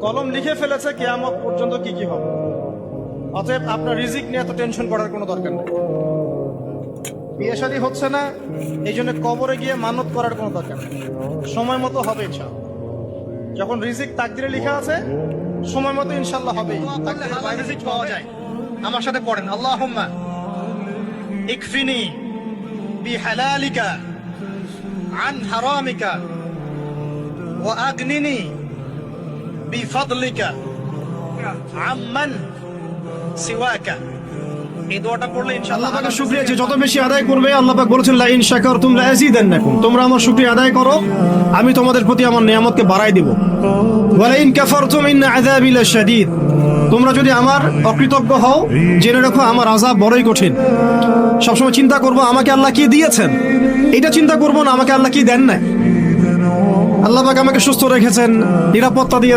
কলম লিখে ফেলেছে কিয়ামত পর্যন্ত কি কি হবে। অতএব আপনার রিজিক নিয়ে এত টেনশন করার কোনো দরকার নেই। বিয়ে শাদী হচ্ছে না, এই জন্য কবরে গিয়ে মানত করার কোনো দরকার নেই। সময় মতো হবে ইনশাআল্লাহ। যখন রিজিক তাকদিরে লেখা আছে, সময় মতো ইনশাআল্লাহ হবে। তাকদিরের বাইরে রিজিক পাওয়া যায়। আমার সাথে পড়েন, আল্লাহুম্মা ইকফিনি বিহালালিকা আন হারামিকা ওয়া আগনিনি বিফাদলিকা আম্মান সিওয়াকা। এই দোয়াটা পড়লে ইনশাআল্লাহ আল্লাহ পাকের শুকরিয়া যে যত বেশি আদায় করবে, আল্লাহ পাক বলেছেন লা ইন শাকারতুম লা আযীদান্নাকুম, তোমরা আমার শুকরিয়া আদায় করো, আমি তোমাদের প্রতি আমার নিয়ামতকে বাড়াই দেব। ওয়া লা ইন কাফারতুম ইন্না আযাবি লাশাদীদ, তোমরা যদি আমার অকৃতজ্ঞ হও, জেনে রাখো আমার আযাব বড়ই কঠিন। সবসময় চিন্তা করব আমাকে আল্লাহ কি দিয়েছেন, এটা চিন্তা করব না আমাকে আল্লাহ কি দেন নাই। আল্লাহ পাক আমাকে সুস্থ রেখেছেন, নিরাপত্তা দিয়েছেন।